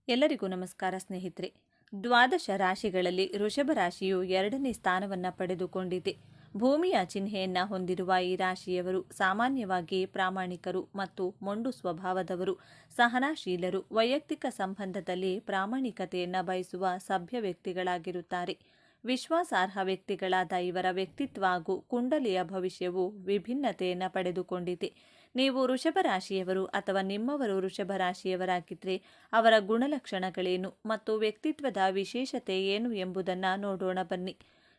ಎಲ್ಲರಿಗೂ ನಮಸ್ಕಾರ ಸ್ನೇಹಿತರೆ. ದ್ವಾದಶ ರಾಶಿಗಳಲ್ಲಿ ವೃಷಭ ರಾಶಿಯು 2ನೇ ಸ್ಥಾನವನ್ನು ಪಡೆದುಕೊಂಡಿದೆ. ಭೂಮಿಯ ಚಿಹ್ನೆಯನ್ನ ಹೊಂದಿರುವ ಈ ರಾಶಿಯವರು ಸಾಮಾನ್ಯವಾಗಿ ಪ್ರಾಮಾಣಿಕರು ಮತ್ತು ಮೊಂಡು ಸ್ವಭಾವದವರು, ಸಹನಾಶೀಲರು, ವೈಯಕ್ತಿಕ ಸಂಬಂಧದಲ್ಲಿ ಪ್ರಾಮಾಣಿಕತೆಯನ್ನು ಬಯಸುವ ಸಭ್ಯ ವ್ಯಕ್ತಿಗಳಾಗಿರುತ್ತಾರೆ. ವಿಶ್ವಾಸಾರ್ಹ ವ್ಯಕ್ತಿಗಳಾದ ಇವರ ವ್ಯಕ್ತಿತ್ವ ಹಾಗೂ ಕುಂಡಲಿಯ ಭವಿಷ್ಯವು ವಿಭಿನ್ನತೆಯನ್ನು ಪಡೆದುಕೊಂಡಿದೆ. ನೀವು ವೃಷಭ ರಾಶಿಯವರು ಅಥವಾ ನಿಮ್ಮವರು ವೃಷಭ ರಾಶಿಯವರಾಗಿದ್ದರೆ ಅವರ ಗುಣಲಕ್ಷಣಗಳೇನು ಮತ್ತು ವ್ಯಕ್ತಿತ್ವದ ವಿಶೇಷತೆ ಏನು ಎಂಬುದನ್ನು ನೋಡೋಣ ಬನ್ನಿ.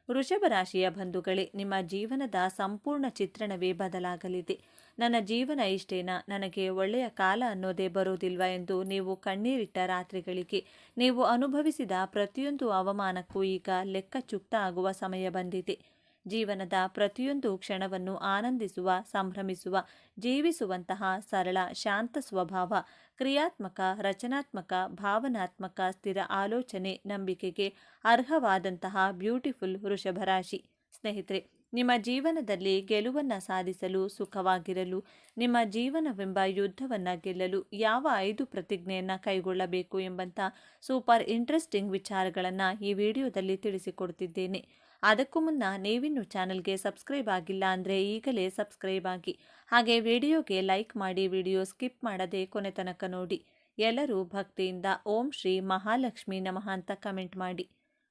ವೃಷಭ ರಾಶಿಯ ಬಂಧುಗಳೇ, ನಿಮ್ಮ ಜೀವನದ ಸಂಪೂರ್ಣ ಚಿತ್ರಣವೇ ಬದಲಾಗಲಿದೆ. ನನ್ನ ಜೀವನ ಇಷ್ಟೇನಾ, ನನಗೆ ಒಳ್ಳೆಯ ಕಾಲ ಅನ್ನೋದೇ ಬರೋದಿಲ್ವಾ ಎಂದು ನೀವು ಕಣ್ಣೀರಿಟ್ಟ ರಾತ್ರಿಗಳಿಗೆ, ನೀವು ಅನುಭವಿಸಿದ ಪ್ರತಿಯೊಂದು ಅವಮಾನಕ್ಕೂ ಈಗ ಲೆಕ್ಕ ಚುಕ್ತ ಆಗುವ ಸಮಯ ಬಂದಿದೆ. ಜೀವನದ ಪ್ರತಿಯೊಂದು ಕ್ಷಣವನ್ನು ಆನಂದಿಸುವ, ಸಂಭ್ರಮಿಸುವ, ಜೀವಿಸುವಂತಹ ಸರಳ, ಶಾಂತ ಸ್ವಭಾವ, ಕ್ರಿಯಾತ್ಮಕ, ರಚನಾತ್ಮಕ, ಭಾವನಾತ್ಮಕ, ಸ್ಥಿರ ಆಲೋಚನೆ, ನಂಬಿಕೆಗೆ ಅರ್ಹವಾದಂತಹ ಬ್ಯೂಟಿಫುಲ್ ವೃಷಭ ರಾಶಿ. ಸ್ನೇಹಿತರೆ, ನಿಮ್ಮ ಜೀವನದಲ್ಲಿ ಗೆಲುವನ್ನು ಸಾಧಿಸಲು, ಸುಖವಾಗಿರಲು, ನಿಮ್ಮ ಜೀವನವೆಂಬ ಯುದ್ಧವನ್ನು ಗೆಲ್ಲಲು ಯಾವ 5 ಪ್ರತಿಜ್ಞೆಯನ್ನು ಕೈಗೊಳ್ಳಬೇಕು ಎಂಬಂಥ ಸೂಪರ್ ಇಂಟ್ರೆಸ್ಟಿಂಗ್ ವಿಚಾರಗಳನ್ನು ಈ ವಿಡಿಯೋದಲ್ಲಿ ತಿಳಿಸಿಕೊಡ್ತಿದ್ದೇನೆ. ಅದಕ್ಕೂ ಮುನ್ನ ನೀವಿನ್ನೂ ಚಾನಲ್ಗೆ ಸಬ್ಸ್ಕ್ರೈಬ್ ಆಗಿಲ್ಲ ಅಂದರೆ ಈಗಲೇ ಸಬ್ಸ್ಕ್ರೈಬ್ ಆಗಿ, ಹಾಗೆ ವಿಡಿಯೋಗೆ ಲೈಕ್ ಮಾಡಿ, ವಿಡಿಯೋ ಸ್ಕಿಪ್ ಮಾಡದೆ ಕೊನೆ ತನಕ ನೋಡಿ. ಎಲ್ಲರೂ ಭಕ್ತಿಯಿಂದ ಓಂ ಶ್ರೀ ಮಹಾಲಕ್ಷ್ಮಿ ನಮಃ ಅಂತ ಕಮೆಂಟ್ ಮಾಡಿ.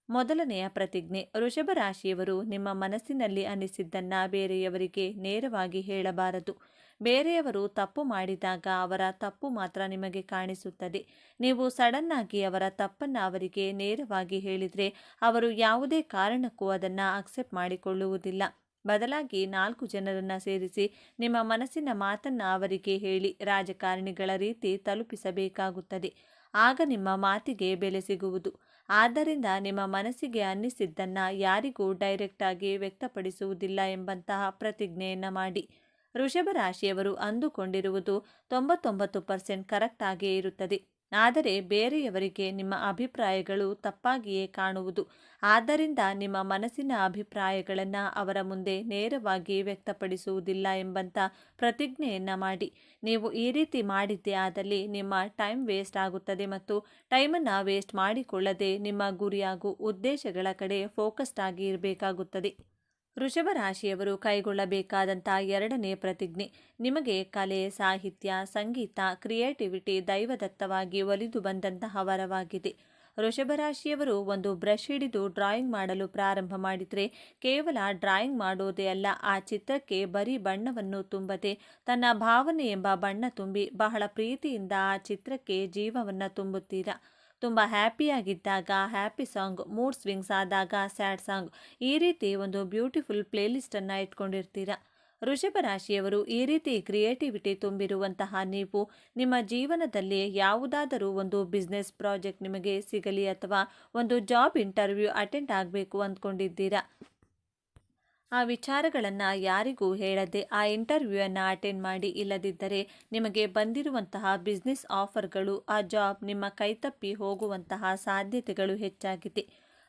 ಮೊದಲನೆಯ ಪ್ರತಿಜ್ಞೆ: ವೃಷಭ ರಾಶಿಯವರು ನಿಮ್ಮ ಮನಸ್ಸಿನಲ್ಲಿ ಅನಿಸಿದ್ದನ್ನು ಬೇರೆಯವರಿಗೆ ನೇರವಾಗಿ ಹೇಳಬಾರದು. ಬೇರೆಯವರು ತಪ್ಪು ಮಾಡಿದಾಗ ಅವರ ತಪ್ಪು ಮಾತ್ರ ನಿಮಗೆ ಕಾಣಿಸುತ್ತದೆ. ನೀವು ಸಡನ್ನಾಗಿ ಅವರ ತಪ್ಪನ್ನು ಅವರಿಗೆ ನೇರವಾಗಿ ಹೇಳಿದರೆ ಅವರು ಯಾವುದೇ ಕಾರಣಕ್ಕೂ ಅದನ್ನು ಅಕ್ಸೆಪ್ಟ್ ಮಾಡಿಕೊಳ್ಳುವುದಿಲ್ಲ. ಬದಲಾಗಿ 4 ಜನರನ್ನು ಸೇರಿಸಿ ನಿಮ್ಮ ಮನಸ್ಸಿನ ಮಾತನ್ನು ಅವರಿಗೆ ಹೇಳಿ ರಾಜಕಾರಣಿಗಳ ರೀತಿ ತಲುಪಿಸಬೇಕಾಗುತ್ತದೆ. ಆಗ ನಿಮ್ಮ ಮಾತಿಗೆ ಬೆಲೆ ಸಿಗುವುದು. ಆದ್ದರಿಂದ ನಿಮ್ಮ ಮನಸ್ಸಿಗೆ ಅನ್ನಿಸಿದ್ದನ್ನು ಯಾರಿಗೂ ಡೈರೆಕ್ಟಾಗಿ ವ್ಯಕ್ತಪಡಿಸುವುದಿಲ್ಲ ಎಂಬಂತಹ ಪ್ರತಿಜ್ಞೆಯನ್ನು ಮಾಡಿ. ವೃಷಭ ರಾಶಿಯವರು ಅಂದುಕೊಂಡಿರುವುದು 99% ಕರೆಕ್ಟ್ ಆಗೇ ಇರುತ್ತದೆ. ಆದರೆ ಬೇರೆಯವರಿಗೆ ನಿಮ್ಮ ಅಭಿಪ್ರಾಯಗಳು ತಪ್ಪಾಗಿಯೇ ಕಾಣುವುದು. ಆದ್ದರಿಂದ ನಿಮ್ಮ ಮನಸ್ಸಿನ ಅಭಿಪ್ರಾಯಗಳನ್ನು ಅವರ ಮುಂದೆ ನೇರವಾಗಿ ವ್ಯಕ್ತಪಡಿಸುವುದಿಲ್ಲ ಎಂಬಂಥ ಪ್ರತಿಜ್ಞೆಯನ್ನು ಮಾಡಿ. ನೀವು ಈ ರೀತಿ ಮಾಡಿದ್ದೇ ಆದಲ್ಲಿ ನಿಮ್ಮ ಟೈಮ್ ವೇಸ್ಟ್ ಆಗುತ್ತದೆ ಮತ್ತು ಟೈಮನ್ನು ವೇಸ್ಟ್ ಮಾಡಿಕೊಳ್ಳದೆ ನಿಮ್ಮ ಗುರಿ ಹಾಗೂ ಉದ್ದೇಶಗಳ ಕಡೆ ಫೋಕಸ್ಡ್ ಆಗಿ ಇರಬೇಕಾಗುತ್ತದೆ. ವೃಷಭ ರಾಶಿಯವರು ಕೈಗೊಳ್ಳಬೇಕಾದಂಥ 2ನೇ ಪ್ರತಿಜ್ಞೆ: ನಿಮಗೆ ಕಲೆ, ಸಾಹಿತ್ಯ, ಸಂಗೀತ, ಕ್ರಿಯೇಟಿವಿಟಿ ದೈವದತ್ತವಾಗಿ ಒಲಿದು ಬಂದಂತಹ ವರವಾಗಿದೆ. ವೃಷಭ ರಾಶಿಯವರು ಒಂದು ಬ್ರಷ್ ಹಿಡಿದು ಡ್ರಾಯಿಂಗ್ ಮಾಡಲು ಪ್ರಾರಂಭ ಮಾಡಿದರೆ ಕೇವಲ ಡ್ರಾಯಿಂಗ್ ಮಾಡೋದೇ ಅಲ್ಲ, ಆ ಚಿತ್ರಕ್ಕೆ ಬರೀ ಬಣ್ಣವನ್ನು ತುಂಬದೆ ತನ್ನ ಭಾವನೆ ಎಂಬ ಬಣ್ಣ ತುಂಬಿ ಬಹಳ ಪ್ರೀತಿಯಿಂದ ಆ ಚಿತ್ರಕ್ಕೆ ಜೀವವನ್ನು ತುಂಬುತ್ತೀರಾ. ತುಂಬ ಹ್ಯಾಪಿಯಾಗಿದ್ದಾಗ ಹ್ಯಾಪಿ ಸಾಂಗ್, ಮೂಡ್ ಸ್ವಿಂಗ್ಸ್ ಆದಾಗ ಸ್ಯಾಡ್ ಸಾಂಗ್, ಈ ರೀತಿ ಒಂದು ಬ್ಯೂಟಿಫುಲ್ ಪ್ಲೇಲಿಸ್ಟನ್ನು ಇಟ್ಕೊಂಡಿರ್ತೀರ. ವೃಷಭ ರಾಶಿಯವರು ಈ ರೀತಿ ಕ್ರಿಯೇಟಿವಿಟಿ ತುಂಬಿರುವಂತಹ ನೀವು ನಿಮ್ಮ ಜೀವನದಲ್ಲಿ ಯಾವುದಾದರೂ ಒಂದು ಬಿಸ್ನೆಸ್ ಪ್ರಾಜೆಕ್ಟ್ ನಿಮಗೆ ಸಿಗಲಿ ಅಥವಾ ಒಂದು ಜಾಬ್ ಇಂಟರ್ವ್ಯೂ ಅಟೆಂಡ್ ಆಗಬೇಕು ಅಂದ್ಕೊಂಡಿದ್ದೀರಾ. ಆ ವಿಚಾರಗಳನ್ನು ಯಾರಿಗೂ ಹೇಳದೆ ಆ ಇಂಟರ್ವ್ಯೂವನ್ನು ಅಟೆಂಡ್ ಮಾಡಿ. ಇಲ್ಲದಿದ್ದರೆ ನಿಮಗೆ ಬಂದಿರುವಂತಹ ಬಿಸ್ನೆಸ್ ಆಫರ್ಗಳು, ಆ ಜಾಬ್ ನಿಮ್ಮ ಕೈತಪ್ಪಿ ಹೋಗುವಂತಹ ಸಾಧ್ಯತೆಗಳು ಹೆಚ್ಚಾಗಿದೆ.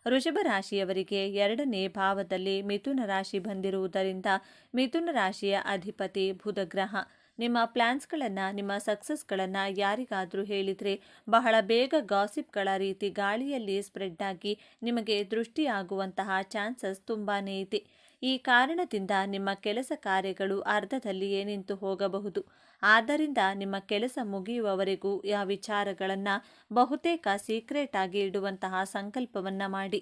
ವೃಷಭ ರಾಶಿಯವರಿಗೆ 2ನೇ ಭಾವದಲ್ಲಿ ಮಿಥುನ ರಾಶಿ ಬಂದಿರುವುದರಿಂದ ಮಿಥುನ ರಾಶಿಯ ಅಧಿಪತಿ ಬುಧ ಗ್ರಹ. ನಿಮ್ಮ ಪ್ಲ್ಯಾನ್ಸ್ಗಳನ್ನು, ನಿಮ್ಮ ಸಕ್ಸಸ್ಗಳನ್ನು ಯಾರಿಗಾದರೂ ಹೇಳಿದರೆ ಬಹಳ ಬೇಗ ಗಾಸಿಪ್ಗಳ ರೀತಿ ಗಾಳಿಯಲ್ಲಿ ಸ್ಪ್ರೆಡ್ ಆಗಿ ನಿಮಗೆ ದೃಷ್ಟಿಯಾಗುವಂತಹ ಚಾನ್ಸಸ್ ತುಂಬಾ ಇದೆ. ಈ ಕಾರಣದಿಂದ ನಿಮ್ಮ ಕೆಲಸ ಕಾರ್ಯಗಳು ಅರ್ಧದಲ್ಲಿಯೇ ನಿಂತು ಹೋಗಬಹುದು. ಆದ್ದರಿಂದ ನಿಮ್ಮ ಕೆಲಸ ಮುಗಿಯುವವರೆಗೂ ಆ ವಿಚಾರಗಳನ್ನು ಬಹುತೇಕ ಸೀಕ್ರೆಟ್ ಆಗಿ ಇಡುವಂತಹ ಸಂಕಲ್ಪವನ್ನು ಮಾಡಿ.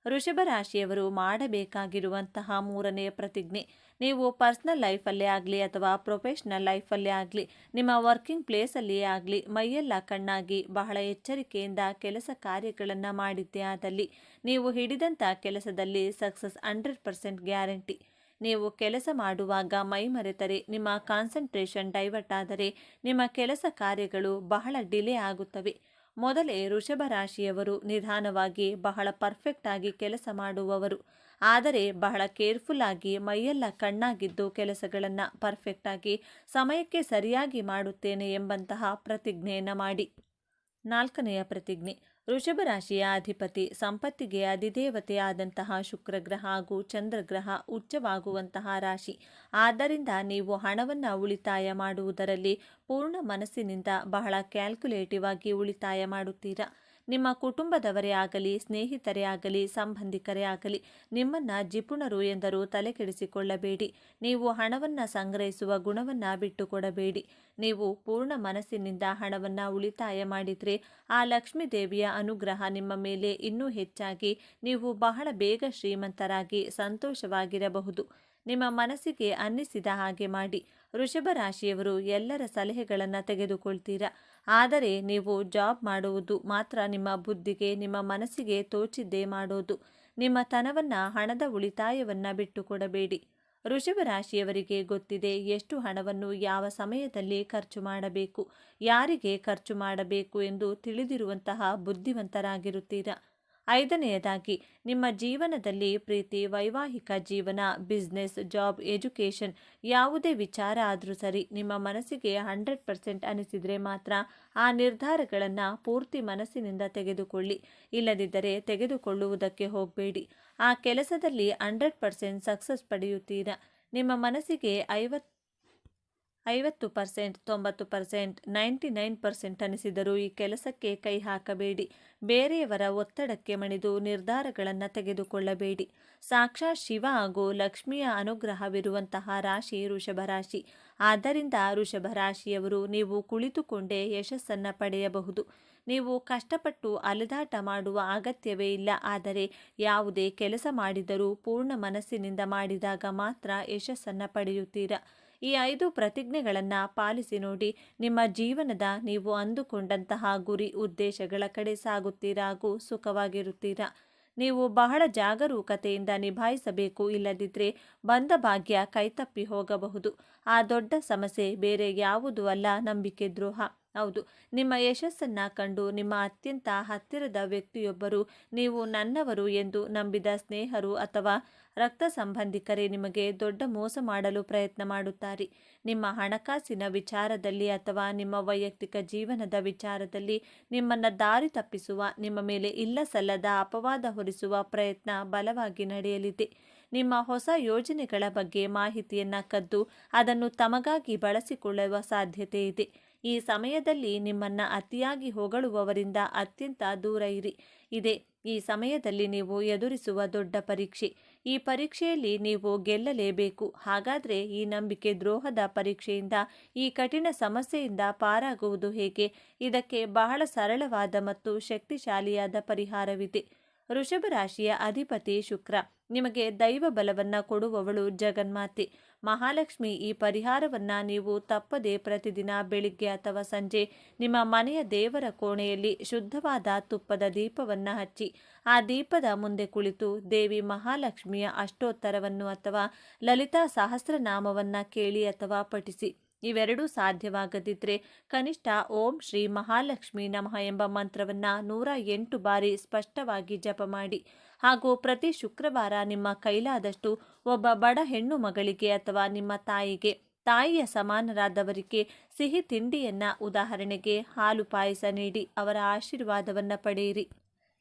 ವೃಷಭ ರಾಶಿಯವರು ಮಾಡಬೇಕಾಗಿರುವಂತಹ 3ನೇ ಪ್ರತಿಜ್ಞೆ: ನೀವು ಪರ್ಸನಲ್ ಲೈಫಲ್ಲೇ ಆಗಲಿ ಅಥವಾ ಪ್ರೊಫೆಷ್ನಲ್ ಲೈಫಲ್ಲೇ ಆಗಲಿ, ನಿಮ್ಮ ವರ್ಕಿಂಗ್ ಪ್ಲೇಸಲ್ಲಿಯೇ ಆಗಲಿ, ಮೈಯೆಲ್ಲ ಕಣ್ಣಾಗಿ ಬಹಳ ಎಚ್ಚರಿಕೆಯಿಂದ ಕೆಲಸ ಕಾರ್ಯಗಳನ್ನು ಮಾಡಿದ್ದೇ ಆದಲ್ಲಿ ನೀವು ಹಿಡಿದಂಥ ಕೆಲಸದಲ್ಲಿ ಸಕ್ಸಸ್ 100% ಗ್ಯಾರಂಟಿ. ನೀವು ಕೆಲಸ ಮಾಡುವಾಗ ಮೈ ಮರೆತರೆ, ನಿಮ್ಮ ಕಾನ್ಸಂಟ್ರೇಷನ್ ಡೈವರ್ಟ್ ಆದರೆ ನಿಮ್ಮ ಕೆಲಸ ಕಾರ್ಯಗಳು ಬಹಳ ಡಿಲೇ ಆಗುತ್ತವೆ. ಮೊದಲೇ ವೃಷಭ ರಾಶಿಯವರು ನಿಧಾನವಾಗಿ ಬಹಳ ಪರ್ಫೆಕ್ಟ್ ಆಗಿ ಕೆಲಸ ಮಾಡುವವರು. ಆದರೆ ಬಹಳ ಕೇರ್ಫುಲ್ ಆಗಿ ಮೈಯೆಲ್ಲ ಕಣ್ಣಾಗಿದ್ದು ಕೆಲಸಗಳನ್ನು ಪರ್ಫೆಕ್ಟ್ ಆಗಿ ಸಮಯಕ್ಕೆ ಸರಿಯಾಗಿ ಮಾಡುತ್ತೇನೆ ಎಂಬಂತಹ ಪ್ರತಿಜ್ಞೆಯನ್ನು ಮಾಡಿ. 4ನೆಯ ಪ್ರತಿಜ್ಞೆ: ವೃಷಭ ರಾಶಿಯ ಅಧಿಪತಿ ಸಂಪತ್ತಿಗೆ ಅಧಿದೇವತೆ ಆದಂತಹ ಶುಕ್ರಗ್ರಹ ಹಾಗೂ ಚಂದ್ರಗ್ರಹ ಉಚ್ಚವಾಗುವಂತಹ ರಾಶಿ. ಆದ್ದರಿಂದ ನೀವು ಹಣವನ್ನು ಉಳಿತಾಯ ಮಾಡುವುದರಲ್ಲಿ ಪೂರ್ಣ ಮನಸ್ಸಿನಿಂದ ಬಹಳ ಕ್ಯಾಲ್ಕುಲೇಟಿವ್ ಆಗಿ ಉಳಿತಾಯ ಮಾಡುತ್ತೀರಾ. ನಿಮ್ಮ ಕುಟುಂಬದವರೇ ಆಗಲಿ, ಸ್ನೇಹಿತರೇ ಆಗಲಿ, ಸಂಬಂಧಿಕರೇ ಆಗಲಿ ನಿಮ್ಮನ್ನು ಜಿಪುಣರು ಎಂದರೂ ತಲೆಕೆಡಿಸಿಕೊಳ್ಳಬೇಡಿ. ನೀವು ಹಣವನ್ನು ಸಂಗ್ರಹಿಸುವ ಗುಣವನ್ನು ಬಿಟ್ಟುಕೊಡಬೇಡಿ. ನೀವು ಪೂರ್ಣ ಮನಸ್ಸಿನಿಂದ ಹಣವನ್ನು ಉಳಿತಾಯ ಮಾಡಿದರೆ ಆ ಲಕ್ಷ್ಮೀ ದೇವಿಯ ಅನುಗ್ರಹ ನಿಮ್ಮ ಮೇಲೆ ಇನ್ನೂ ಹೆಚ್ಚಾಗಿ ನೀವು ಬಹಳ ಬೇಗ ಶ್ರೀಮಂತರಾಗಿ ಸಂತೋಷವಾಗಿರಬಹುದು. ನಿಮ್ಮ ಮನಸ್ಸಿಗೆ ಅನ್ನಿಸಿದ ಹಾಗೆ ಮಾಡಿ. ವೃಷಭ ರಾಶಿಯವರು ಎಲ್ಲರ ಸಲಹೆಗಳನ್ನು ತೆಗೆದುಕೊಳ್ತೀರಾ. ಆದರೆ ನೀವು ಜಾಬ್ ಮಾಡುವುದು ಮಾತ್ರ ನಿಮ್ಮ ಬುದ್ಧಿಗೆ, ನಿಮ್ಮ ಮನಸ್ಸಿಗೆ ತೋಚಿದ್ದೇ ಮಾಡೋದು. ನಿಮ್ಮ ತನವನ್ನು, ಹಣದ ಉಳಿತಾಯವನ್ನು ಬಿಟ್ಟುಕೊಡಬೇಡಿ. ವೃಷಭ ರಾಶಿಯವರಿಗೆ ಗೊತ್ತಿದೆ ಎಷ್ಟು ಹಣವನ್ನು ಯಾವ ಸಮಯದಲ್ಲಿ ಖರ್ಚು ಮಾಡಬೇಕು, ಯಾರಿಗೆ ಖರ್ಚು ಮಾಡಬೇಕು ಎಂದು ತಿಳಿದಿರುವಂತಹ ಬುದ್ಧಿವಂತರಾಗಿರುತ್ತೀರಾ. ಐದನೆಯದಾಗಿ, ನಿಮ್ಮ ಜೀವನದಲ್ಲಿ ಪ್ರೀತಿ, ವೈವಾಹಿಕ ಜೀವನ, ಬಿಸ್ನೆಸ್, ಜಾಬ್, ಎಜುಕೇಷನ್ ಯಾವುದೇ ವಿಚಾರ ಆದರೂ ಸರಿ, ನಿಮ್ಮ ಮನಸ್ಸಿಗೆ 100% ಅನಿಸಿದರೆ ಮಾತ್ರ ಆ ನಿರ್ಧಾರಗಳನ್ನು ಪೂರ್ತಿ ಮನಸ್ಸಿನಿಂದ ತೆಗೆದುಕೊಳ್ಳಿ. ಇಲ್ಲದಿದ್ದರೆ ತೆಗೆದುಕೊಳ್ಳುವುದಕ್ಕೆ ಹೋಗಬೇಡಿ. ಆ ಕೆಲಸದಲ್ಲಿ 100% ಸಕ್ಸಸ್ ಪಡೆಯುತ್ತೀರಾ. ನಿಮ್ಮ ಮನಸ್ಸಿಗೆ 50%, 90%, 99% ಅನಿಸಿದರೂ ಈ ಕೆಲಸಕ್ಕೆ ಕೈ ಹಾಕಬೇಡಿ. ಬೇರೆಯವರ ಒತ್ತಡಕ್ಕೆ ಮಣಿದು ನಿರ್ಧಾರಗಳನ್ನು ತೆಗೆದುಕೊಳ್ಳಬೇಡಿ. ಸಾಕ್ಷಾತ್ ಶಿವ ಹಾಗೂ ಲಕ್ಷ್ಮಿಯ ಅನುಗ್ರಹವಿರುವಂತಹ ರಾಶಿ ವೃಷಭ ರಾಶಿ. ಆದ್ದರಿಂದ ವೃಷಭ ರಾಶಿಯವರು ನೀವು ಕುಳಿತುಕೊಂಡೇ ಯಶಸ್ಸನ್ನು ಪಡೆಯಬಹುದು. ನೀವು ಕಷ್ಟಪಟ್ಟು ಅಲೆದಾಟ ಮಾಡುವ ಅಗತ್ಯವೇ ಇಲ್ಲ. ಆದರೆ ಯಾವುದೇ ಕೆಲಸ ಮಾಡಿದರೂ ಪೂರ್ಣ ಮನಸ್ಸಿನಿಂದ ಮಾಡಿದಾಗ ಮಾತ್ರ ಯಶಸ್ಸನ್ನು ಪಡೆಯುತ್ತೀರಾ. ಈ 5 ಪ್ರತಿಜ್ಞೆಗಳನ್ನು ಪಾಲಿಸಿ ನೋಡಿ. ನಿಮ್ಮ ಜೀವನದ ನೀವು ಅಂದುಕೊಂಡಂತಹ ಗುರಿ ಉದ್ದೇಶಗಳ ಕಡೆ ಸಾಗುತ್ತೀರಾ ಹಾಗೂ ಸುಖವಾಗಿರುತ್ತೀರಾ. ನೀವು ಬಹಳ ಜಾಗರೂಕತೆಯಿಂದ ನಿಭಾಯಿಸಬೇಕು. ಇಲ್ಲದಿದ್ದರೆ ಬಂದ ಭಾಗ್ಯ ಕೈತಪ್ಪಿ ಹೋಗಬಹುದು. ಆ ದೊಡ್ಡ ಸಮಸ್ಯೆ ಬೇರೆ ಯಾವುದೂ ಅಲ್ಲ, ನಂಬಿಕೆ ದ್ರೋಹ. ಹೌದು, ನಿಮ್ಮ ಯಶಸ್ಸನ್ನು ಕಂಡು ನಿಮ್ಮ ಅತ್ಯಂತ ಹತ್ತಿರದ ವ್ಯಕ್ತಿಯೊಬ್ಬರು, ನೀವು ನನ್ನವರು ಎಂದು ನಂಬಿದ ಸ್ನೇಹರು ಅಥವಾ ರಕ್ತ ಸಂಬಂಧಿಕರೇ ನಿಮಗೆ ದೊಡ್ಡ ಮೋಸ ಮಾಡಲು ಪ್ರಯತ್ನ ಮಾಡುತ್ತಾರೆ. ನಿಮ್ಮ ಹಣಕಾಸಿನ ವಿಚಾರದಲ್ಲಿ ಅಥವಾ ನಿಮ್ಮ ವೈಯಕ್ತಿಕ ಜೀವನದ ವಿಚಾರದಲ್ಲಿ ನಿಮ್ಮನ್ನು ದಾರಿ ತಪ್ಪಿಸುವ, ನಿಮ್ಮ ಮೇಲೆ ಇಲ್ಲ ಸಲ್ಲದ ಅಪವಾದ ಹೊರಿಸುವ ಪ್ರಯತ್ನ ಬಲವಾಗಿ ನಡೆಯಲಿದೆ. ನಿಮ್ಮ ಹೊಸ ಯೋಜನೆಗಳ ಬಗ್ಗೆ ಮಾಹಿತಿಯನ್ನು ಕದ್ದು ಅದನ್ನು ತಮಗಾಗಿ ಬಳಸಿಕೊಳ್ಳುವ ಸಾಧ್ಯತೆ ಇದೆ. ಈ ಸಮಯದಲ್ಲಿ ನಿಮ್ಮನ್ನು ಅತಿಯಾಗಿ ಹೊಗಳುವವರಿಂದ ಅತ್ಯಂತ ದೂರ ಇರಿ. ಈ ಸಮಯದಲ್ಲಿ ನೀವು ಎದುರಿಸುವ ದೊಡ್ಡ ಪರೀಕ್ಷೆ. ಈ ಪರೀಕ್ಷೆಯಲ್ಲಿ ನೀವು ಗೆಲ್ಲಲೇಬೇಕು. ಹಾಗಾದರೆ ಈ ನಂಬಿಕೆ ದ್ರೋಹದ ಪರೀಕ್ಷೆಯಿಂದ, ಈ ಕಠಿಣ ಸಮಸ್ಯೆಯಿಂದ ಪಾರಾಗುವುದು ಹೇಗೆ? ಇದಕ್ಕೆ ಬಹಳ ಸರಳವಾದ ಮತ್ತು ಶಕ್ತಿಶಾಲಿಯಾದ ಪರಿಹಾರವಿದೆ. ವೃಷಭ ರಾಶಿಯ ಅಧಿಪತಿ ಶುಕ್ರ. ನಿಮಗೆ ದೈವ ಬಲವನ್ನು ಕೊಡುವವಳು ಜಗನ್ಮಾತೆ ಮಹಾಲಕ್ಷ್ಮಿ. ಈ ಪರಿಹಾರವನ್ನು ನೀವು ತಪ್ಪದೆ ಪ್ರತಿದಿನ ಬೆಳಿಗ್ಗೆ ಅಥವಾ ಸಂಜೆ ನಿಮ್ಮ ಮನೆಯ ದೇವರ ಕೋಣೆಯಲ್ಲಿ ಶುದ್ಧವಾದ ತುಪ್ಪದ ದೀಪವನ್ನು ಹಚ್ಚಿ ಆ ದೀಪದ ಮುಂದೆ ಕುಳಿತು ದೇವಿ ಮಹಾಲಕ್ಷ್ಮಿಯ ಅಷ್ಟೋತ್ತರವನ್ನು ಅಥವಾ ಲಲಿತಾ ಸಹಸ್ರನಾಮವನ್ನು ಕೇಳಿ ಅಥವಾ ಪಠಿಸಿ. ಇವೆರಡೂ ಸಾಧ್ಯವಾಗದಿದ್ದರೆ ಕನಿಷ್ಠ ಓಂ ಶ್ರೀ ಮಹಾಲಕ್ಷ್ಮಿ ನಮಃ ಎಂಬ ಮಂತ್ರವನ್ನು 108 ಬಾರಿ ಸ್ಪಷ್ಟವಾಗಿ ಜಪ ಮಾಡಿ. ಹಾಗೂ ಪ್ರತಿ ಶುಕ್ರವಾರ ನಿಮ್ಮ ಕೈಲಾದಷ್ಟು ಒಬ್ಬ ಬಡ ಹೆಣ್ಣು ಮಗಳಿಗೆ ಅಥವಾ ನಿಮ್ಮ ತಾಯಿಯ ಸಮಾನರಾದವರಿಗೆ ಸಿಹಿ ತಿಂಡಿಯನ್ನು, ಉದಾಹರಣೆಗೆ ಹಾಲು ಪಾಯಸ ನೀಡಿ ಅವರ ಆಶೀರ್ವಾದವನ್ನು ಪಡೆಯಿರಿ.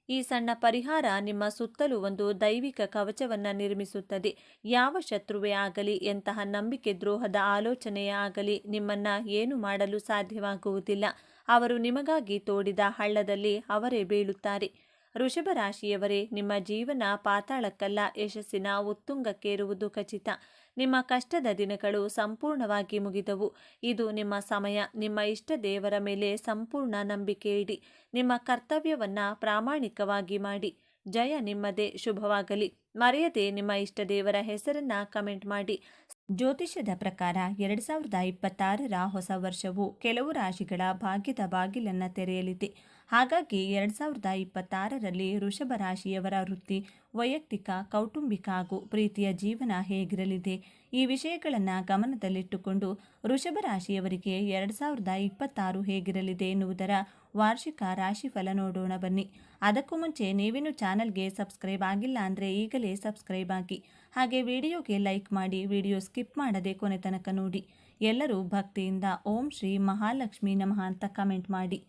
ಈ ಸಣ್ಣ ಪರಿಹಾರ ನಿಮ್ಮ ಸುತ್ತಲೂ ಒಂದು ದೈವಿಕ ಕವಚವನ್ನು ನಿರ್ಮಿಸುತ್ತದೆ. ಯಾವ ಶತ್ರುವೇ ಆಗಲಿ, ಎಂತಹ ನಂಬಿಕೆ ದ್ರೋಹದ ಆಲೋಚನೆಯೇ ಆಗಲಿ ನಿಮ್ಮನ್ನು ಏನು ಮಾಡಲು ಸಾಧ್ಯವಾಗುವುದಿಲ್ಲ. ಅವರು ನಿಮಗಾಗಿ ತೋಡಿದ ಹಳ್ಳದಲ್ಲಿ ಅವರೇ ಬೀಳುತ್ತಾರೆ. ವೃಷಭ ರಾಶಿಯವರೇ, ನಿಮ್ಮ ಜೀವನ ಪಾತಾಳಕ್ಕಲ್ಲ, ಯಶಸ್ಸಿನ ಉತ್ತುಂಗಕ್ಕೇರುವುದು ಖಚಿತ. ನಿಮ್ಮ ಕಷ್ಟದ ದಿನಗಳು ಸಂಪೂರ್ಣವಾಗಿ ಮುಗಿದವು. ಇದು ನಿಮ್ಮ ಸಮಯ. ನಿಮ್ಮ ಇಷ್ಟ ದೇವರ ಮೇಲೆ ಸಂಪೂರ್ಣ ನಂಬಿಕೆ ಇಡಿ. ನಿಮ್ಮ ಕರ್ತವ್ಯವನ್ನು ಪ್ರಾಮಾಣಿಕವಾಗಿ ಮಾಡಿ. ಜಯ ನಿಮ್ಮದೇ. ಶುಭವಾಗಲಿ. ಮರೆಯದೆ ನಿಮ್ಮ ಇಷ್ಟ ದೇವರ ಹೆಸರನ್ನು ಕಮೆಂಟ್ ಮಾಡಿ. ಜ್ಯೋತಿಷ್ಯದ ಪ್ರಕಾರ 2026ರ ಹೊಸ ವರ್ಷವು ಕೆಲವು ರಾಶಿಗಳ ಭಾಗ್ಯದ ಬಾಗಿಲನ್ನು ತೆರೆಯಲಿದೆ. ಹಾಗಾಗಿ 2026ರಲ್ಲಿ ವೃಷಭ ರಾಶಿಯವರ ವೃತ್ತಿ, ವೈಯಕ್ತಿಕ, ಕೌಟುಂಬಿಕ ಹಾಗೂ ಪ್ರೀತಿಯ ಜೀವನ ಹೇಗಿರಲಿದೆ? ಈ ವಿಷಯಗಳನ್ನು ಗಮನದಲ್ಲಿಟ್ಟುಕೊಂಡು ವೃಷಭ ರಾಶಿಯವರಿಗೆ 2026 ಹೇಗಿರಲಿದೆ ಎನ್ನುವುದರ ವಾರ್ಷಿಕ ರಾಶಿಫಲ ನೋಡೋಣ ಬನ್ನಿ. ಅದಕ್ಕೂ ಮುಂಚೆ ನೀವಿನ್ನು ಚಾನಲ್ಗೆ ಸಬ್ಸ್ಕ್ರೈಬ್ ಆಗಿಲ್ಲ ಅಂದರೆ ಈಗಲೇ ಸಬ್ಸ್ಕ್ರೈಬ್ ಆಗಿ. ಹಾಗೆ ವಿಡಿಯೋಗೆ ಲೈಕ್ ಮಾಡಿ, ವಿಡಿಯೋ ಸ್ಕಿಪ್ ಮಾಡದೆ ಕೊನೆ ತನಕ ನೋಡಿ. ಎಲ್ಲರೂ ಭಕ್ತಿಯಿಂದ ಓಂ ಶ್ರೀ ಮಹಾಲಕ್ಷ್ಮಿ ನಮಃ ಅಂತ ಕಮೆಂಟ್ ಮಾಡಿ.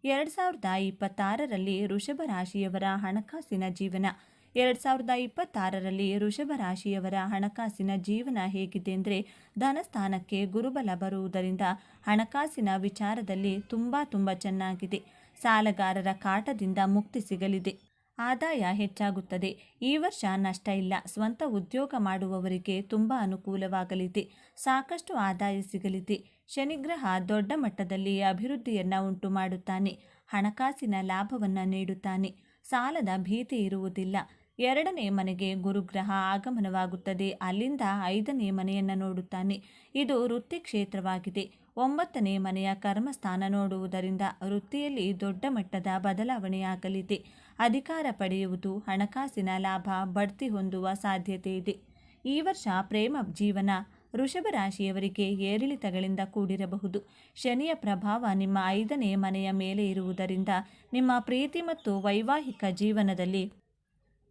2026ರಲ್ಲಿ ವೃಷಭ ರಾಶಿಯವರ ಹಣಕಾಸಿನ ಜೀವನ 2026ರಲ್ಲಿ ವೃಷಭ ರಾಶಿಯವರ ಹಣಕಾಸಿನ ಜೀವನ ಹೇಗಿದೆ ಅಂದರೆ, ಧನಸ್ಥಾನಕ್ಕೆ ಗುರುಬಲ ಬರುವುದರಿಂದ ಹಣಕಾಸಿನ ವಿಚಾರದಲ್ಲಿ ತುಂಬ ಚೆನ್ನಾಗಿದೆ. ಸಾಲಗಾರರ ಕಾಟದಿಂದ ಮುಕ್ತಿ ಸಿಗಲಿದೆ. ಆದಾಯ ಹೆಚ್ಚಾಗುತ್ತದೆ. ಈ ವರ್ಷ ನಷ್ಟ ಇಲ್ಲ. ಸ್ವಂತ ಉದ್ಯೋಗ ಮಾಡುವವರಿಗೆ ತುಂಬ ಅನುಕೂಲವಾಗಲಿದೆ. ಸಾಕಷ್ಟು ಆದಾಯ ಸಿಗಲಿದೆ. ಶನಿಗ್ರಹ ದೊಡ್ಡ ಮಟ್ಟದಲ್ಲಿ ಅಭಿವೃದ್ಧಿಯನ್ನು ಉಂಟು ಮಾಡುತ್ತಾನೆ. ಹಣಕಾಸಿನ ಲಾಭವನ್ನು ನೀಡುತ್ತಾನೆ. ಸಾಲದ ಭೀತಿ ಇರುವುದಿಲ್ಲ. 2ನೇ ಮನೆಗೆ ಗುರುಗ್ರಹ ಆಗಮನವಾಗುತ್ತದೆ. ಅಲ್ಲಿಂದ 5ನೇ ಮನೆಯನ್ನು ನೋಡುತ್ತಾನೆ. ಇದು ವೃತ್ತಿ ಕ್ಷೇತ್ರವಾಗಿದೆ. 9ನೇ ಮನೆಯ ಕರ್ಮಸ್ಥಾನ ನೋಡುವುದರಿಂದ ವೃತ್ತಿಯಲ್ಲಿ ದೊಡ್ಡ ಮಟ್ಟದ ಬದಲಾವಣೆಯಾಗಲಿದೆ. ಅಧಿಕಾರ ಪಡೆಯುವುದು, ಹಣಕಾಸಿನ ಲಾಭ, ಬಡ್ತಿ ಹೊಂದುವ ಸಾಧ್ಯತೆ ಇದೆ. ಈ ವರ್ಷ ಪ್ರೇಮ ಜೀವನ ವೃಷಭ ರಾಶಿಯವರಿಗೆ ಏರಿಳಿತಗಳಿಂದ ಕೂಡಿರಬಹುದು. ಶನಿಯ ಪ್ರಭಾವ ನಿಮ್ಮ 5ನೇ ಮನೆಯ ಮೇಲೆ ಇರುವುದರಿಂದ ನಿಮ್ಮ ಪ್ರೀತಿ ಮತ್ತು ವೈವಾಹಿಕ ಜೀವನದಲ್ಲಿ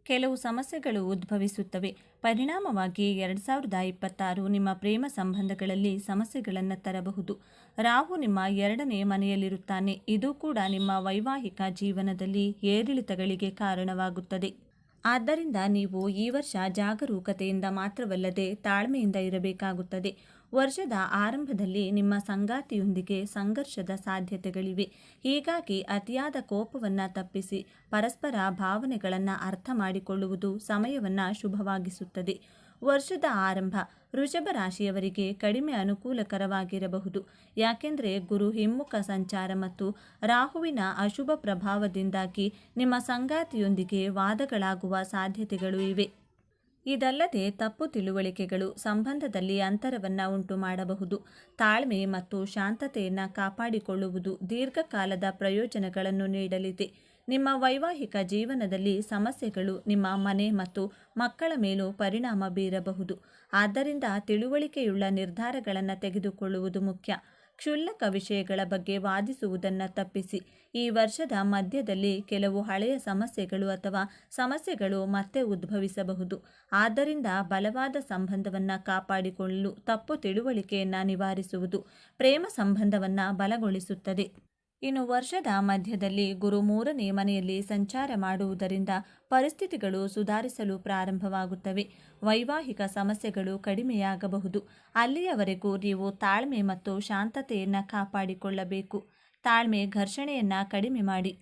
ಕೆಲವು ಸಮಸ್ಯೆಗಳು ಉದ್ಭವಿಸುತ್ತವೆ. ಪರಿಣಾಮವಾಗಿ 2026 ನಿಮ್ಮ ಪ್ರೇಮ ಸಂಬಂಧಗಳಲ್ಲಿ ಸಮಸ್ಯೆಗಳನ್ನು ತರಬಹುದು. ರಾಹು ನಿಮ್ಮ 2ನೇ ಮನೆಯಲ್ಲಿರುತ್ತಾನೆ. ಇದು ಕೂಡ ನಿಮ್ಮ ವೈವಾಹಿಕ ಜೀವನದಲ್ಲಿ ಏರಿಳಿತಗಳಿಗೆ ಕಾರಣವಾಗುತ್ತದೆ. ಆದ್ದರಿಂದ ನೀವು ಈ ವರ್ಷ ಜಾಗರೂಕತೆಯಿಂದ ಮಾತ್ರವಲ್ಲದೆ ತಾಳ್ಮೆಯಿಂದ ಇರಬೇಕಾಗುತ್ತದೆ. ವರ್ಷದ ಆರಂಭದಲ್ಲಿ ನಿಮ್ಮ ಸಂಗಾತಿಯೊಂದಿಗೆ ಸಂಘರ್ಷದ ಸಾಧ್ಯತೆಗಳಿವೆ. ಹೀಗಾಗಿ ಅತಿಯಾದ ಕೋಪವನ್ನು ತಪ್ಪಿಸಿ ಪರಸ್ಪರ ಭಾವನೆಗಳನ್ನು ಅರ್ಥ ಮಾಡಿಕೊಳ್ಳುವುದು ಸಮಯವನ್ನು ಶುಭವಾಗಿಸುತ್ತದೆ. ವರ್ಷದ ಆರಂಭ ವೃಷಭ ರಾಶಿಯವರಿಗೆ ಕಡಿಮೆ ಅನುಕೂಲಕರವಾಗಿರಬಹುದು. ಯಾಕೆಂದರೆ ಗುರು ಹಿಮ್ಮುಖ ಸಂಚಾರ ಮತ್ತು ರಾಹುವಿನ ಅಶುಭ ಪ್ರಭಾವದಿಂದಾಗಿ ನಿಮ್ಮ ಸಂಗಾತಿಯೊಂದಿಗೆ ವಾದಗಳಾಗುವ ಸಾಧ್ಯತೆಗಳು ಇವೆ. ಇದಲ್ಲದೆ ತಪ್ಪು ತಿಳುವಳಿಕೆಗಳು ಸಂಬಂಧದಲ್ಲಿ ಅಂತರವನ್ನು ಉಂಟು ಮಾಡಬಹುದು. ತಾಳ್ಮೆ ಮತ್ತು ಶಾಂತತೆಯನ್ನು ಕಾಪಾಡಿಕೊಳ್ಳುವುದು ದೀರ್ಘಕಾಲದ ಪ್ರಯೋಜನಗಳನ್ನು ನೀಡಲಿದೆ. ನಿಮ್ಮ ವೈವಾಹಿಕ ಜೀವನದಲ್ಲಿ ಸಮಸ್ಯೆಗಳು ನಿಮ್ಮ ಮನೆ ಮತ್ತು ಮಕ್ಕಳ ಮೇಲೂ ಪರಿಣಾಮ ಬೀರಬಹುದು. ಆದ್ದರಿಂದ ತಿಳುವಳಿಕೆಯುಳ್ಳ ನಿರ್ಧಾರಗಳನ್ನು ತೆಗೆದುಕೊಳ್ಳುವುದು ಮುಖ್ಯ. ಕ್ಷುಲ್ಲಕ ವಿಷಯಗಳ ಬಗ್ಗೆ ವಾದಿಸುವುದನ್ನು ತಪ್ಪಿಸಿ. ಈ ವರ್ಷದ ಮಧ್ಯದಲ್ಲಿ ಕೆಲವು ಹಳೆಯ ಸಮಸ್ಯೆಗಳು ಅಥವಾ ಸಮಸ್ಯೆಗಳು ಮತ್ತೆ ಉದ್ಭವಿಸಬಹುದು. ಆದ್ದರಿಂದ ಬಲವಾದ ಸಂಬಂಧವನ್ನು ಕಾಪಾಡಿಕೊಳ್ಳಲು ತಪ್ಪು ತಿಳುವಳಿಕೆಯನ್ನು ನಿವಾರಿಸುವುದು ಪ್ರೇಮ ಸಂಬಂಧವನ್ನು ಬಲಗೊಳಿಸುತ್ತದೆ. ಇನ್ನು ವರ್ಷದ ಮಧ್ಯದಲ್ಲಿ ಗುರು 3ನೇ ಮನೆಯಲ್ಲಿ ಸಂಚಾರ ಮಾಡುವುದರಿಂದ ಪರಿಸ್ಥಿತಿಗಳು ಸುಧಾರಿಸಲು ಪ್ರಾರಂಭವಾಗುತ್ತವೆ. ವೈವಾಹಿಕ ಸಮಸ್ಯೆಗಳು ಕಡಿಮೆಯಾಗಬಹುದು. ಅಲ್ಲಿಯವರೆಗೂ ನೀವು ತಾಳ್ಮೆ ಮತ್ತು ಶಾಂತತೆಯನ್ನು ಕಾಪಾಡಿಕೊಳ್ಳಬೇಕು. ತಾಳ್ಮೆ ಘರ್ಷಣೆಯನ್ನು ಕಡಿಮೆ ಮಾಡಿ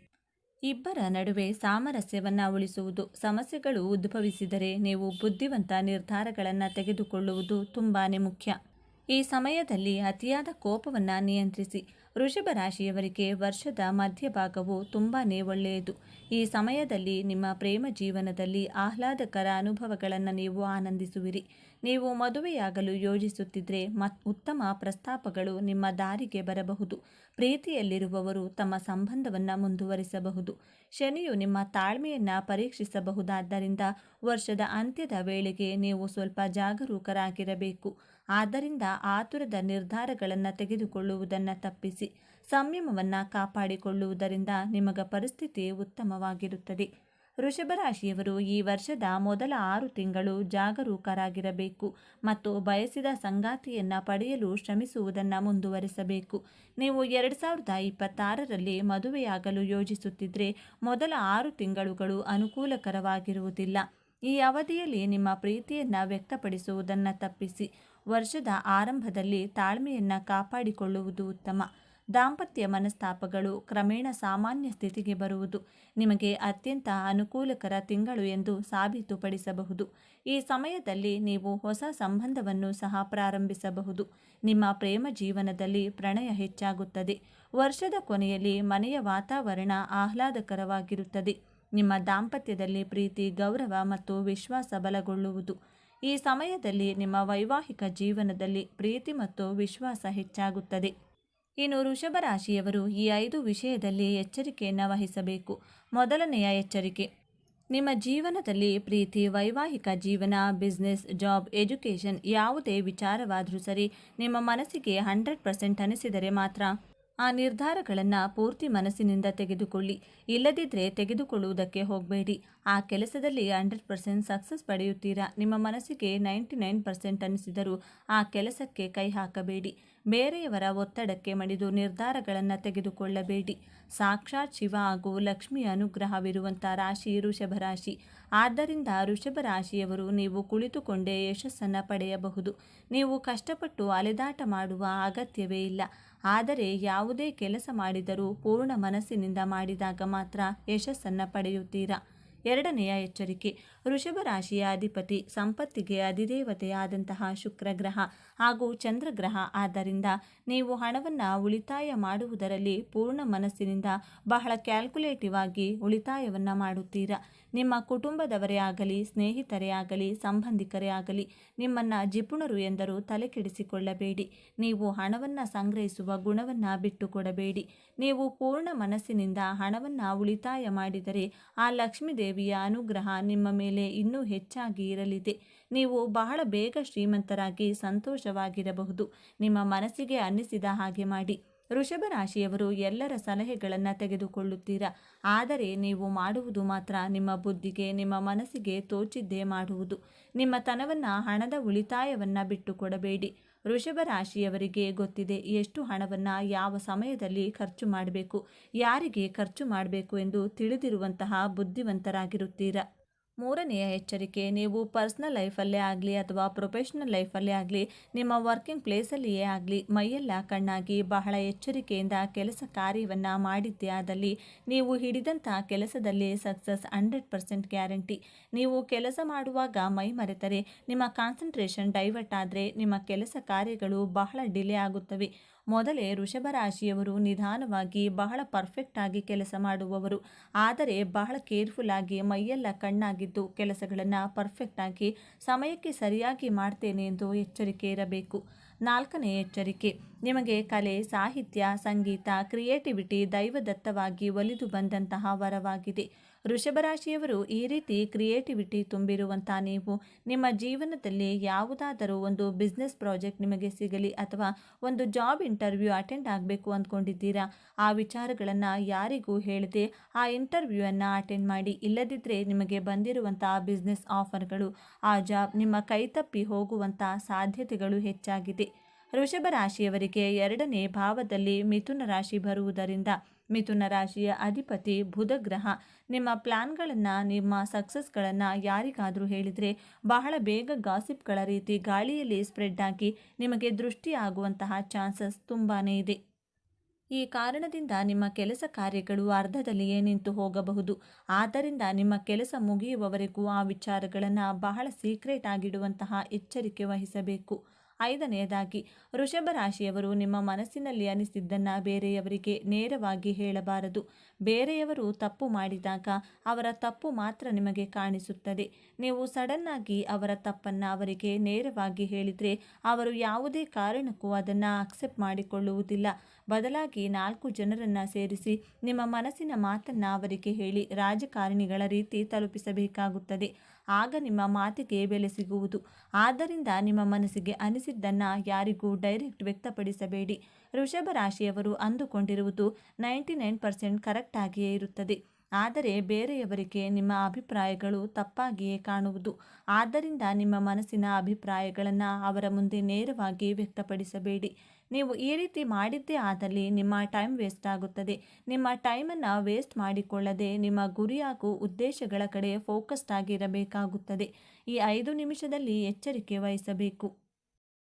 ಇಬ್ಬರ ನಡುವೆ ಸಾಮರಸ್ಯವನ್ನು ಉಳಿಸುವುದು. ಸಮಸ್ಯೆಗಳು ಉದ್ಭವಿಸಿದರೆ ನೀವು ಬುದ್ಧಿವಂತ ನಿರ್ಧಾರಗಳನ್ನು ತೆಗೆದುಕೊಳ್ಳುವುದು ತುಂಬಾ ಮುಖ್ಯ. ಈ ಸಮಯದಲ್ಲಿ ಅತಿಯಾದ ಕೋಪವನ್ನು ನಿಯಂತ್ರಿಸಿ. ವೃಷಭ ರಾಶಿಯವರಿಗೆ ವರ್ಷದ ಮಧ್ಯಭಾಗವು ತುಂಬಾ ಒಳ್ಳೆಯದು. ಈ ಸಮಯದಲ್ಲಿ ನಿಮ್ಮ ಪ್ರೇಮ ಜೀವನದಲ್ಲಿ ಆಹ್ಲಾದಕರ ಅನುಭವಗಳನ್ನು ನೀವು ಆನಂದಿಸುವಿರಿ. ನೀವು ಮದುವೆಯಾಗಲು ಯೋಜಿಸುತ್ತಿದ್ದರೆ ಉತ್ತಮ ಪ್ರಸ್ತಾಪಗಳು ನಿಮ್ಮ ದಾರಿಗೆ ಬರಬಹುದು. ಪ್ರೀತಿಯಲ್ಲಿರುವವರು ತಮ್ಮ ಸಂಬಂಧವನ್ನು ಮುಂದುವರಿಸಬಹುದು. ಶನಿಯು ನಿಮ್ಮ ತಾಳ್ಮೆಯನ್ನು ಪರೀಕ್ಷಿಸಬಹುದಾದ್ದರಿಂದ ವರ್ಷದ ಅಂತ್ಯದ ವೇಳೆಗೆ ನೀವು ಸ್ವಲ್ಪ ಜಾಗರೂಕರಾಗಿರಬೇಕು. ಆದ್ದರಿಂದ ಆತುರದ ನಿರ್ಧಾರಗಳನ್ನು ತೆಗೆದುಕೊಳ್ಳುವುದನ್ನು ತಪ್ಪಿಸಿ. ಸಂಯಮವನ್ನು ಕಾಪಾಡಿಕೊಳ್ಳುವುದರಿಂದ ನಿಮಗ ಪರಿಸ್ಥಿತಿ ಉತ್ತಮವಾಗಿರುತ್ತದೆ. ವೃಷಭ ರಾಶಿಯವರು ಈ ವರ್ಷದ ಮೊದಲ 6 ತಿಂಗಳು ಜಾಗರೂಕರಾಗಿರಬೇಕು ಮತ್ತು ಬಯಸಿದ ಸಂಗಾತಿಯನ್ನು ಪಡೆಯಲು ಶ್ರಮಿಸುವುದನ್ನು ಮುಂದುವರಿಸಬೇಕು. ನೀವು 2026ರಲ್ಲಿ ಮದುವೆಯಾಗಲು ಯೋಜಿಸುತ್ತಿದ್ದರೆ ಮೊದಲ 6 ತಿಂಗಳುಗಳು ಅನುಕೂಲಕರವಾಗಿರುವುದಿಲ್ಲ. ಈ ಅವಧಿಯಲ್ಲಿ ನಿಮ್ಮ ಪ್ರೀತಿಯನ್ನು ವ್ಯಕ್ತಪಡಿಸುವುದನ್ನು ತಪ್ಪಿಸಿ. ವರ್ಷದ ಆರಂಭದಲ್ಲಿ ತಾಳ್ಮೆಯನ್ನು ಕಾಪಾಡಿಕೊಳ್ಳುವುದು ಉತ್ತಮ. ದಾಂಪತ್ಯ ಮನಸ್ತಾಪಗಳು ಕ್ರಮೇಣ ಸಾಮಾನ್ಯ ಸ್ಥಿತಿಗೆ ಬರುವುದು ನಿಮಗೆ ಅತ್ಯಂತ ಅನುಕೂಲಕರ ತಿಂಗಳು ಎಂದು ಸಾಬೀತುಪಡಿಸಬಹುದು. ಈ ಸಮಯದಲ್ಲಿ ನೀವು ಹೊಸ ಸಂಬಂಧವನ್ನು ಸಹ ಪ್ರಾರಂಭಿಸಬಹುದು. ನಿಮ್ಮ ಪ್ರೇಮ ಜೀವನದಲ್ಲಿ ಪ್ರಣಯ ಹೆಚ್ಚಾಗುತ್ತದೆ. ವರ್ಷದ ಕೊನೆಯಲ್ಲಿ ಮನೆಯ ವಾತಾವರಣ ಆಹ್ಲಾದಕರವಾಗಿರುತ್ತದೆ. ನಿಮ್ಮ ದಾಂಪತ್ಯದಲ್ಲಿ ಪ್ರೀತಿ, ಗೌರವ ಮತ್ತು ವಿಶ್ವಾಸ ಬಲಗೊಳ್ಳುವುದು. ಈ ಸಮಯದಲ್ಲಿ ನಿಮ್ಮ ವೈವಾಹಿಕ ಜೀವನದಲ್ಲಿ ಪ್ರೀತಿ ಮತ್ತು ವಿಶ್ವಾಸ ಹೆಚ್ಚಾಗುತ್ತದೆ. ಇನ್ನು ವೃಷಭ ರಾಶಿಯವರು ಈ 5 ವಿಷಯದಲ್ಲಿ ಎಚ್ಚರಿಕೆಯನ್ನು ವಹಿಸಬೇಕು. ಮೊದಲನೆಯ ಎಚ್ಚರಿಕೆ, ನಿಮ್ಮ ಜೀವನದಲ್ಲಿ ಪ್ರೀತಿ, ವೈವಾಹಿಕ ಜೀವನ, ಬಿಸ್ನೆಸ್, ಜಾಬ್, ಎಜುಕೇಷನ್ ಯಾವುದೇ ವಿಚಾರವಾದರೂ ಸರಿ ನಿಮ್ಮ ಮನಸ್ಸಿಗೆ 100% ಅನಿಸಿದರೆ ಮಾತ್ರ ಆ ನಿರ್ಧಾರಗಳನ್ನು ಪೂರ್ತಿ ಮನಸ್ಸಿನಿಂದ ತೆಗೆದುಕೊಳ್ಳಿ. ಇಲ್ಲದಿದ್ದರೆ ತೆಗೆದುಕೊಳ್ಳುವುದಕ್ಕೆ ಹೋಗಬೇಡಿ. ಆ ಕೆಲಸದಲ್ಲಿ 100% ಸಕ್ಸಸ್ ಪಡೆಯುತ್ತೀರಾ. ನಿಮ್ಮ ಮನಸ್ಸಿಗೆ 99% ಅನ್ನಿಸಿದರೂ ಆ ಕೆಲಸಕ್ಕೆ ಕೈ ಹಾಕಬೇಡಿ. ಬೇರೆಯವರ ಒತ್ತಡಕ್ಕೆ ಮಣಿದು ನಿರ್ಧಾರಗಳನ್ನು ತೆಗೆದುಕೊಳ್ಳಬೇಡಿ. ಸಾಕ್ಷಾತ್ ಶಿವ ಹಾಗೂ ಲಕ್ಷ್ಮಿಯ ಅನುಗ್ರಹವಿರುವಂಥ ರಾಶಿ ವೃಷಭ ರಾಶಿ. ಆದ್ದರಿಂದ ವೃಷಭ ರಾಶಿಯವರು ನೀವು ಕುಳಿತುಕೊಂಡೇ ಯಶಸ್ಸನ್ನು ಪಡೆಯಬಹುದು. ನೀವು ಕಷ್ಟಪಟ್ಟು ಅಲೆದಾಟ ಮಾಡುವ ಅಗತ್ಯವೇ ಇಲ್ಲ. ಆದರೆ ಯಾವುದೇ ಕೆಲಸ ಮಾಡಿದರೂ ಪೂರ್ಣ ಮನಸ್ಸಿನಿಂದ ಮಾಡಿದಾಗ ಮಾತ್ರ ಯಶಸ್ಸನ್ನು ಪಡೆಯುತ್ತೀರಾ. ಎರಡನೆಯ ಎಚ್ಚರಿಕೆ, ವೃಷಭ ರಾಶಿಯ ಅಧಿಪತಿ ಸಂಪತ್ತಿಗೆ ಅಧಿದೇವತೆಯಾದಂತಹ ಶುಕ್ರ ಗ್ರಹ ಹಾಗೂ ಚಂದ್ರಗ್ರಹ. ಆದ್ದರಿಂದ ನೀವು ಹಣವನ್ನು ಉಳಿತಾಯ ಮಾಡುವುದರಲ್ಲಿ ಪೂರ್ಣ ಮನಸ್ಸಿನಿಂದ ಬಹಳ ಕ್ಯಾಲ್ಕುಲೇಟಿವ್ ಆಗಿ ಉಳಿತಾಯವನ್ನು ಮಾಡುತ್ತೀರಾ. ನಿಮ್ಮ ಕುಟುಂಬದವರೇ ಆಗಲಿ, ಸ್ನೇಹಿತರೇ ಆಗಲಿ, ಸಂಬಂಧಿಕರೇ ಆಗಲಿ ನಿಮ್ಮನ್ನು ಜಿಪುಣರು ಎಂದರೂ ತಲೆ ಕೆಡಿಸಿಕೊಳ್ಳಬೇಡಿ. ನೀವು ಹಣವನ್ನು ಸಂಗ್ರಹಿಸುವ ಗುಣವನ್ನು ಬಿಟ್ಟುಕೊಡಬೇಡಿ. ನೀವು ಪೂರ್ಣ ಮನಸ್ಸಿನಿಂದ ಹಣವನ್ನು ಉಳಿತಾಯ ಮಾಡಿದರೆ ಆ ಲಕ್ಷ್ಮೀ ದೇವಿಯ ಅನುಗ್ರಹ ನಿಮ್ಮ ಮೇಲೆ ಇನ್ನೂ ಹೆಚ್ಚಾಗಿ ಇರಲಿದೆ. ನೀವು ಬಹಳ ಬೇಗ ಶ್ರೀಮಂತರಾಗಿ ಸಂತೋಷವಾಗಿರಬಹುದು. ನಿಮ್ಮ ಮನಸ್ಸಿಗೆ ಅನ್ನಿಸಿದ ಹಾಗೆ ಮಾಡಿ. ವೃಷಭ ರಾಶಿಯವರು ಎಲ್ಲರ ಸಲಹೆಗಳನ್ನು ತೆಗೆದುಕೊಳ್ಳುತ್ತೀರಾ. ಆದರೆ ನೀವು ಮಾಡುವುದು ಮಾತ್ರ ನಿಮ್ಮ ಬುದ್ಧಿಗೆ, ನಿಮ್ಮ ಮನಸ್ಸಿಗೆ ತೋಚಿದ್ದೇ ಮಾಡುವುದು. ನಿಮ್ಮ ತನವನ್ನು, ಹಣದ ಉಳಿತಾಯವನ್ನು ಬಿಟ್ಟುಕೊಡಬೇಡಿ. ವೃಷಭ ರಾಶಿಯವರಿಗೆ ಗೊತ್ತಿದೆ ಎಷ್ಟು ಹಣವನ್ನು ಯಾವ ಸಮಯದಲ್ಲಿ ಖರ್ಚು ಮಾಡಬೇಕು, ಯಾರಿಗೆ ಖರ್ಚು ಮಾಡಬೇಕು ಎಂದು ತಿಳಿದಿರುವಂತಹ ಬುದ್ಧಿವಂತರಾಗಿರುತ್ತೀರಾ. ಮೂರನೆಯ ಎಚ್ಚರಿಕೆ, ನೀವು ಪರ್ಸ್ನಲ್ ಲೈಫಲ್ಲೇ ಆಗಲಿ ಅಥವಾ ಪ್ರೊಫೆಷ್ನಲ್ ಲೈಫಲ್ಲೇ ಆಗಲಿ, ನಿಮ್ಮ ವರ್ಕಿಂಗ್ ಪ್ಲೇಸಲ್ಲಿಯೇ ಆಗಲಿ ಮೈಯೆಲ್ಲ ಕಣ್ಣಾಗಿ ಬಹಳ ಎಚ್ಚರಿಕೆಯಿಂದ ಕೆಲಸ ಕಾರ್ಯವನ್ನು ಮಾಡಿದ್ದೇ ಆದಲ್ಲಿ ನೀವು ಹಿಡಿದಂಥ ಕೆಲಸದಲ್ಲಿ ಸಕ್ಸಸ್ 100% ಗ್ಯಾರಂಟಿ. ನೀವು ಕೆಲಸ ಮಾಡುವಾಗ ಮೈ ಮರೆತರೆ, ನಿಮ್ಮ ಕಾನ್ಸಂಟ್ರೇಷನ್ ಡೈವರ್ಟ್ ಆದರೆ ನಿಮ್ಮ ಕೆಲಸ ಕಾರ್ಯಗಳು ಬಹಳ ಡಿಲೇ ಆಗುತ್ತವೆ. ಮೊದಲೇ ವೃಷಭ ರಾಶಿಯವರು ನಿಧಾನವಾಗಿ ಬಹಳ ಪರ್ಫೆಕ್ಟ್ ಆಗಿ ಕೆಲಸ ಮಾಡುವವರು. ಆದರೆ ಬಹಳ ಕೇರ್ಫುಲ್ ಆಗಿ ಮೈಯೆಲ್ಲ ಕಣ್ಣಾಗಿದ್ದು ಕೆಲಸಗಳನ್ನು ಪರ್ಫೆಕ್ಟ್ ಆಗಿ ಸಮಯಕ್ಕೆ ಸರಿಯಾಗಿ ಮಾಡ್ತೇನೆ ಎಂದು ಎಚ್ಚರಿಕೆ ಇರಬೇಕು. ನಾಲ್ಕನೇ ಎಚ್ಚರಿಕೆ, ನಿಮಗೆ ಕಲೆ, ಸಾಹಿತ್ಯ, ಸಂಗೀತ, ಕ್ರಿಯೇಟಿವಿಟಿ ದೈವದತ್ತವಾಗಿ ಒಲಿದು ಬಂದಂತಹ ವರವಾಗಿದೆ. ವೃಷಭ ರಾಶಿಯವರು ಈ ರೀತಿ ಕ್ರಿಯೇಟಿವಿಟಿ ತುಂಬಿರುವಂಥ ನೀವು ನಿಮ್ಮ ಜೀವನದಲ್ಲಿ ಯಾವುದಾದರೂ ಒಂದು ಬಿಸ್ನೆಸ್ ಪ್ರಾಜೆಕ್ಟ್ ನಿಮಗೆ ಸಿಗಲಿ ಅಥವಾ ಒಂದು ಜಾಬ್ ಇಂಟರ್ವ್ಯೂ ಅಟೆಂಡ್ ಆಗಬೇಕು ಅಂದ್ಕೊಂಡಿದ್ದೀರಾ, ಆ ವಿಚಾರಗಳನ್ನು ಯಾರಿಗೂ ಹೇಳದೆ ಆ ಇಂಟರ್ವ್ಯೂವನ್ನು ಅಟೆಂಡ್ ಮಾಡಿ. ಇಲ್ಲದಿದ್ದರೆ ನಿಮಗೆ ಬಂದಿರುವಂಥ ಬಿಸ್ನೆಸ್ ಆಫರ್ಗಳು, ಆ ಜಾಬ್ ನಿಮ್ಮ ಕೈತಪ್ಪಿ ಹೋಗುವಂಥ ಸಾಧ್ಯತೆಗಳು ಹೆಚ್ಚಾಗಿದೆ. ವೃಷಭ ರಾಶಿಯವರಿಗೆ ಎರಡನೇ ಭಾವದಲ್ಲಿ ಮಿಥುನ ರಾಶಿ ಬರುವುದರಿಂದ ಮಿಥುನ ರಾಶಿಯ ಅಧಿಪತಿ ಬುಧ ಗ್ರಹ. ನಿಮ್ಮ ಪ್ಲ್ಯಾನ್ಗಳನ್ನು, ನಿಮ್ಮ ಸಕ್ಸಸ್ಗಳನ್ನು ಯಾರಿಗಾದರೂ ಹೇಳಿದರೆ ಬಹಳ ಬೇಗ ಗಾಸಿಪ್ಗಳ ರೀತಿ ಗಾಳಿಯಲ್ಲಿ ಸ್ಪ್ರೆಡ್ ಆಗಿ ನಿಮಗೆ ದೃಷ್ಟಿಯಾಗುವಂತಹ ಚಾನ್ಸಸ್ ತುಂಬಾ ಇದೆ. ಈ ಕಾರಣದಿಂದ ನಿಮ್ಮ ಕೆಲಸ ಕಾರ್ಯಗಳು ಅರ್ಧದಲ್ಲಿಯೇ ನಿಂತು ಹೋಗಬಹುದು. ಆದ್ದರಿಂದ ನಿಮ್ಮ ಕೆಲಸ ಮುಗಿಯುವವರೆಗೂ ಆ ವಿಚಾರಗಳನ್ನು ಬಹಳ ಸೀಕ್ರೆಟ್ ಆಗಿಡುವಂತಹ ಎಚ್ಚರಿಕೆ ವಹಿಸಬೇಕು. ಐದನೆಯದಾಗಿ, ವೃಷಭ ರಾಶಿಯವರು ನಿಮ್ಮ ಮನಸ್ಸಿನಲ್ಲಿ ಅನಿಸಿದ್ದನ್ನು ಬೇರೆಯವರಿಗೆ ನೇರವಾಗಿ ಹೇಳಬಾರದು. ಬೇರೆಯವರು ತಪ್ಪು ಮಾಡಿದಾಗ ಅವರ ತಪ್ಪು ಮಾತ್ರ ನಿಮಗೆ ಕಾಣಿಸುತ್ತದೆ. ನೀವು ಸಡನ್ನಾಗಿ ಅವರ ತಪ್ಪನ್ನು ಅವರಿಗೆ ನೇರವಾಗಿ ಹೇಳಿದರೆ ಅವರು ಯಾವುದೇ ಕಾರಣಕ್ಕೂ ಅದನ್ನು ಅಕ್ಸೆಪ್ಟ್ ಮಾಡಿಕೊಳ್ಳುವುದಿಲ್ಲ. ಬದಲಾಗಿ 4 ಜನರನ್ನು ಸೇರಿಸಿ ನಿಮ್ಮ ಮನಸ್ಸಿನ ಮಾತನ್ನು ಅವರಿಗೆ ಹೇಳಿ ರಾಜಕಾರಣಿಗಳ ರೀತಿ ತಲುಪಿಸಬೇಕಾಗುತ್ತದೆ. ಆಗ ನಿಮ್ಮ ಮಾತಿಗೆ ಬೆಲೆ ಸಿಗುವುದು. ಆದ್ದರಿಂದ ನಿಮ್ಮ ಮನಸ್ಸಿಗೆ ಅನಿಸಿದ್ದನ್ನು ಯಾರಿಗೂ ಡೈರೆಕ್ಟ್ ವ್ಯಕ್ತಪಡಿಸಬೇಡಿ. ವೃಷಭ ರಾಶಿಯವರು ಅಂದುಕೊಂಡಿರುವುದು 99% ಕರೆಕ್ಟ್ ಆಗಿಯೇ ಇರುತ್ತದೆ. ಆದರೆ ಬೇರೆಯವರಿಗೆ ನಿಮ್ಮ ಅಭಿಪ್ರಾಯಗಳು ತಪ್ಪಾಗಿಯೇ ಕಾಣುವುದು. ಆದ್ದರಿಂದ ನಿಮ್ಮ ಮನಸ್ಸಿನ ಅಭಿಪ್ರಾಯಗಳನ್ನು ಅವರ ಮುಂದೆ ನೇರವಾಗಿ ವ್ಯಕ್ತಪಡಿಸಬೇಡಿ. ನೀವು ಈ ರೀತಿ ಮಾಡಿದ್ದೇ ಆದಲ್ಲಿ ನಿಮ್ಮ ಟೈಮ್ ವೇಸ್ಟ್ ಆಗುತ್ತದೆ. ನಿಮ್ಮ ಟೈಮನ್ನು ವೇಸ್ಟ್ ಮಾಡಿಕೊಳ್ಳದೆ ನಿಮ್ಮ ಗುರಿ ಹಾಗೂ ಉದ್ದೇಶಗಳ ಕಡೆ ಫೋಕಸ್ಡ್ ಆಗಿರಬೇಕಾಗುತ್ತದೆ. ಈ 5 ನಿಮಿಷದಲ್ಲಿ ಎಚ್ಚರಿಕೆ ವಹಿಸಬೇಕು.